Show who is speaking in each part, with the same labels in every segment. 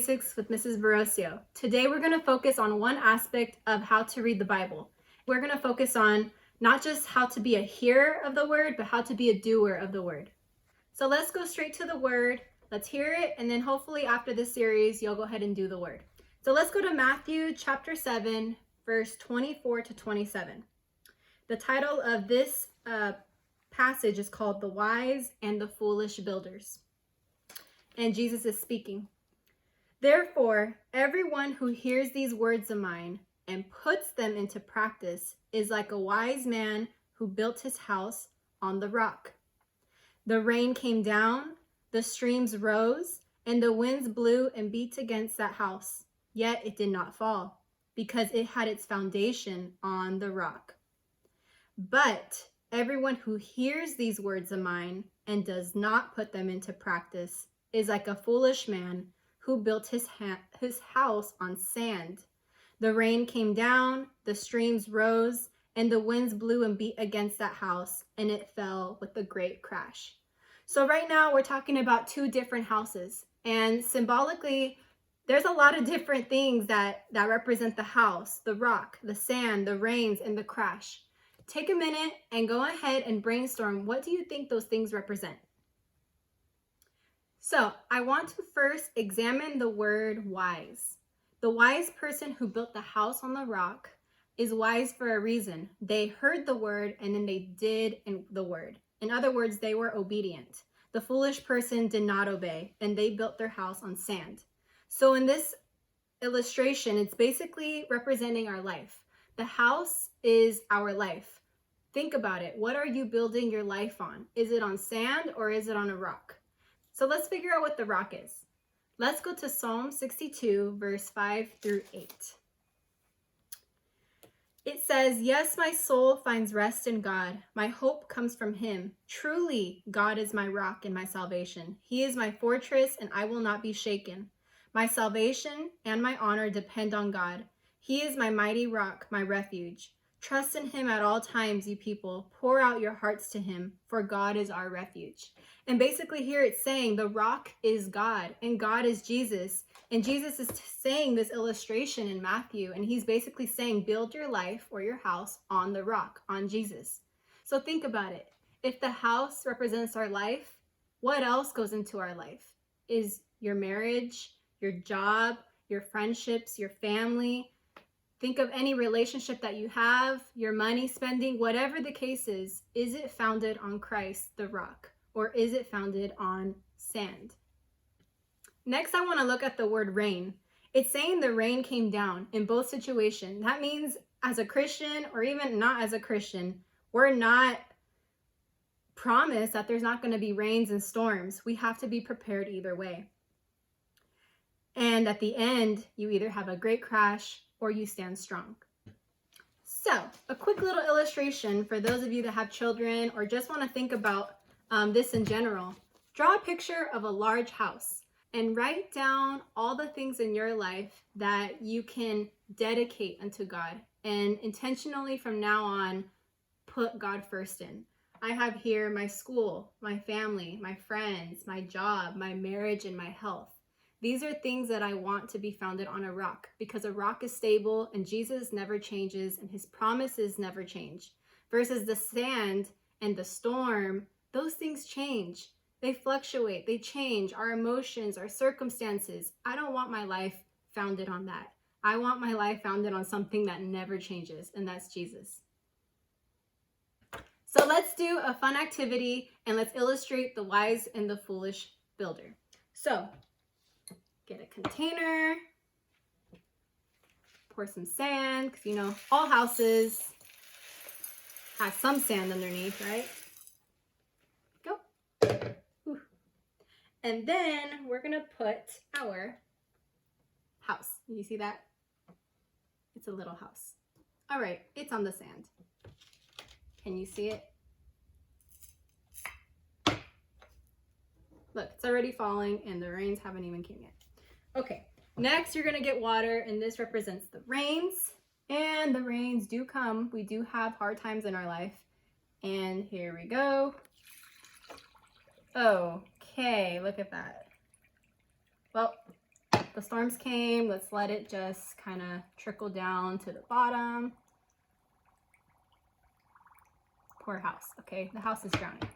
Speaker 1: Basics with Mrs. Barocio. Today we're going to focus on one aspect of how to read the Bible. We're going to focus on not just how to be a hearer of the word, but how to be a doer of the word. So let's go straight to the word. Let's hear it, and then hopefully after this series, you'll go ahead and do the word. So let's go to Matthew chapter 7, verse 24 to 27. The title of this passage is called The Wise and the Foolish Builders. And Jesus is speaking. Therefore, everyone who hears these words of mine and puts them into practice is like a wise man who built his house on the rock. The rain came down, the streams rose, and the winds blew and beat against that house. Yet it did not fall, because it had its foundation on the rock. But everyone who hears these words of mine and does not put them into practice is like a foolish man who built his house on sand. The rain came down, the streams rose, and the winds blew and beat against that house, and it fell with a great crash. So right now we're talking about two different houses, and symbolically, there's a lot of different things that represent the house, the rock, the sand, the rains, and the crash. Take a minute and go ahead and brainstorm. What do you think those things represent? So I want to first examine the word wise. The wise person who built the house on the rock is wise for a reason. They heard the word and then they did the word. In other words, they were obedient. The foolish person did not obey and they built their house on sand. So in this illustration, it's basically representing our life. The house is our life. Think about it. What are you building your life on? Is it on sand or is it on a rock? So let's figure out what the rock is. Let's go to Psalm 62, verse 5 through 8. It says, "Yes, my soul finds rest in God. My hope comes from him. Truly, God is my rock and my salvation. He is my fortress, and I will not be shaken. My salvation and my honor depend on God. He is my mighty rock, my refuge. Trust in him at all times, you people. Pour out your hearts to him, for God is our refuge." And basically here it's saying the rock is God and God is Jesus. And Jesus is saying this illustration in Matthew, and he's basically saying build your life or your house on the rock, on Jesus. So think about it. If the house represents our life, what else goes into our life? Is your marriage, your job, your friendships, your family. Think of any relationship that you have, your money spending, whatever the case is it founded on Christ, the rock, or is it founded on sand? Next, I want to look at the word rain. It's saying the rain came down in both situations. That means as a Christian or even not as a Christian, we're not promised that there's not going to be rains and storms. We have to be prepared either way. And at the end, you either have a great crash or you stand strong. So a quick little illustration for those of you that have children or just want to think about this in general. Draw a picture of a large house and write down all the things in your life that you can dedicate unto God, and intentionally from now on put God first in. I have here my school, my family, my friends, my job, my marriage, and my health. These are things that I want to be founded on a rock, because a rock is stable and Jesus never changes and his promises never change. Versus the sand and the storm, those things change. They fluctuate, they change, our emotions, our circumstances. I don't want my life founded on that. I want my life founded on something that never changes, and that's Jesus. So let's do a fun activity and let's illustrate the wise and the foolish builder. So get a container, pour some sand, because you know all houses have some sand underneath, right? Go. Whew. And then we're gonna put our house. You see that? It's a little house. All right, it's on the sand. Can you see it? Look, it's already falling and the rains haven't even came yet. Okay, next you're gonna get water, and this represents the rains. And the rains do come. We do have hard times in our life. And here we go. Okay, look at that. Well, the storms came. Let's let it just kind of trickle down to the bottom. Poor house. Okay, the house is drowning.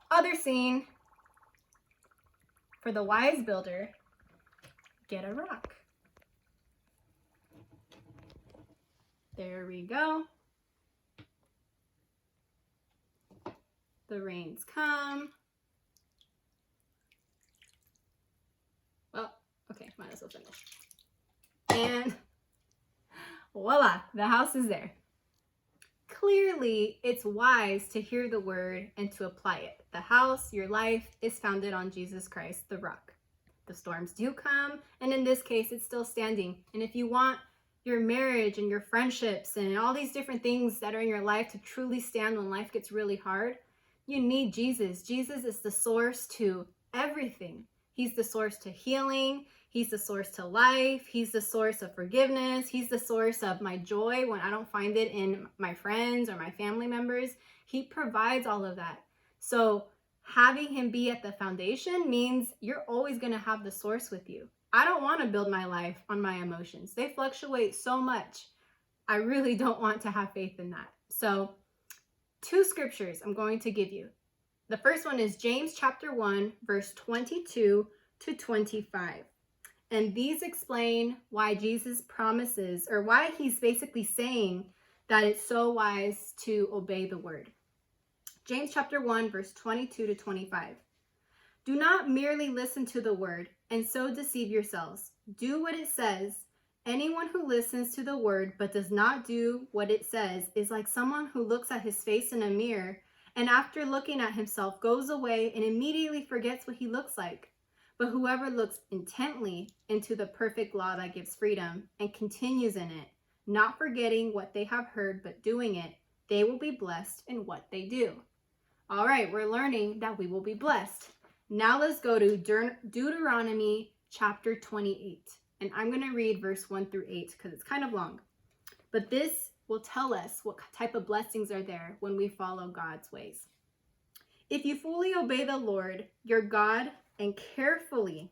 Speaker 1: Other scene. For the wise builder, get a rock. There we go. The rains come. Well, okay, might as well finish. And voila, the house is there. Clearly, it's wise to hear the word and to apply it. The house, your life, is founded on Jesus Christ, the rock. The storms do come, and in this case, it's still standing. And if you want your marriage and your friendships and all these different things that are in your life to truly stand when life gets really hard, you need Jesus. Jesus is the source to everything. He's the source to healing. He's the source to life. He's the source of forgiveness. He's the source of my joy when I don't find it in my friends or my family members. He provides all of that. So having him be at the foundation means you're always going to have the source with you. I don't want to build my life on my emotions. They fluctuate so much. I really don't want to have faith in that. So 2 scriptures I'm going to give you. The first one is James chapter 1, verse 22 to 25. And these explain why Jesus promises, or why he's basically saying that it's so wise to obey the word. James chapter 1, verse 22 to 25. Do not merely listen to the word and so deceive yourselves. Do what it says. Anyone who listens to the word but does not do what it says is like someone who looks at his face in a mirror and after looking at himself goes away and immediately forgets what he looks like. But whoever looks intently into the perfect law that gives freedom and continues in it, not forgetting what they have heard but doing it, they will be blessed in what they do. All right, we're learning that we will be blessed. Now let's go to Deuteronomy chapter 28. And I'm going to read verse 1 through 8 because it's kind of long. But this will tell us what type of blessings are there when we follow God's ways. If you fully obey the Lord, your God, and carefully,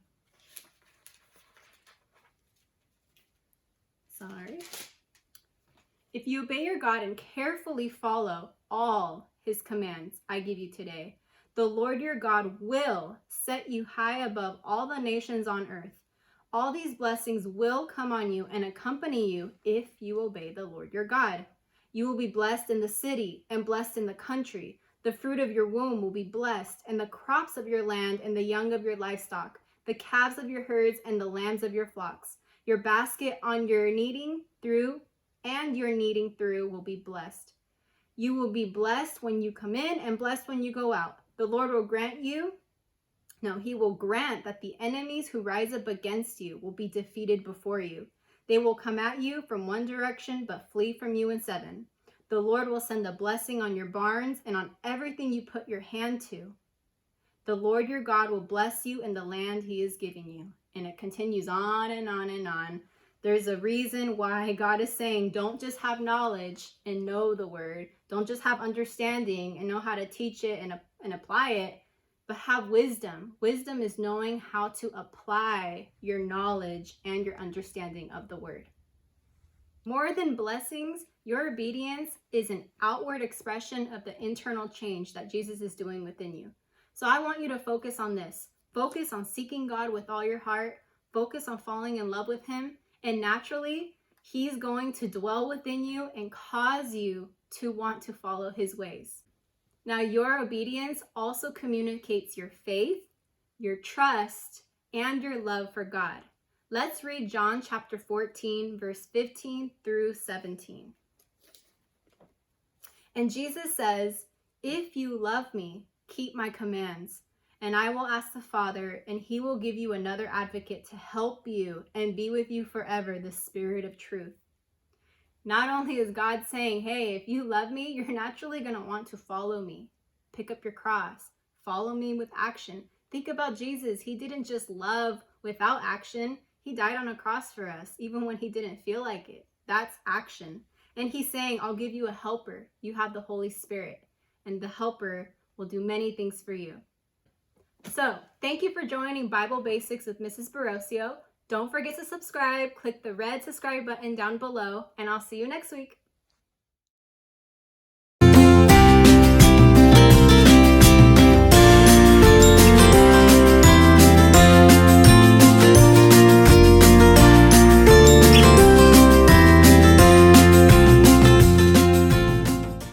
Speaker 1: if you obey your God and carefully follow all his commands I give you today, the Lord your God will set you high above all the nations on earth. All these blessings will come on you and accompany you if you obey the Lord your God. You will be blessed in the city and blessed in the country. The fruit of your womb will be blessed, and the crops of your land and the young of your livestock, the calves of your herds and the lambs of your flocks. Your basket on your kneading through and your kneading through will be blessed. You will be blessed when you come in and blessed when you go out. The Lord will he will grant that the enemies who rise up against you will be defeated before you. They will come at you from one direction, but flee from you in 7. The Lord will send a blessing on your barns and on everything you put your hand to. The Lord your God will bless you in the land he is giving you. And it continues on and on and on. There's a reason why God is saying, don't just have knowledge and know the word. Don't just have understanding and know how to teach it and apply it, but have wisdom. Wisdom is knowing how to apply your knowledge and your understanding of the word. More than blessings, your obedience is an outward expression of the internal change that Jesus is doing within you. So I want you to focus on this. Focus on seeking God with all your heart. Focus on falling in love with him. And naturally, he's going to dwell within you and cause you to want to follow his ways. Now, your obedience also communicates your faith, your trust, and your love for God. Let's read John chapter 14, verse 15 through 17. And Jesus says, if you love me, keep my commands, and I will ask the Father, and he will give you another advocate to help you and be with you forever, the Spirit of truth. Not only is God saying, hey, if you love me, you're naturally going to want to follow me. Pick up your cross. Follow me with action. Think about Jesus. He didn't just love without action. He died on a cross for us, even when he didn't feel like it. That's action. And he's saying, I'll give you a helper. You have the Holy Spirit, and the helper will do many things for you. So, thank you for joining Bible Basics with Mrs. Barocio. Don't forget to subscribe, click the red subscribe button down below, and I'll see you next week.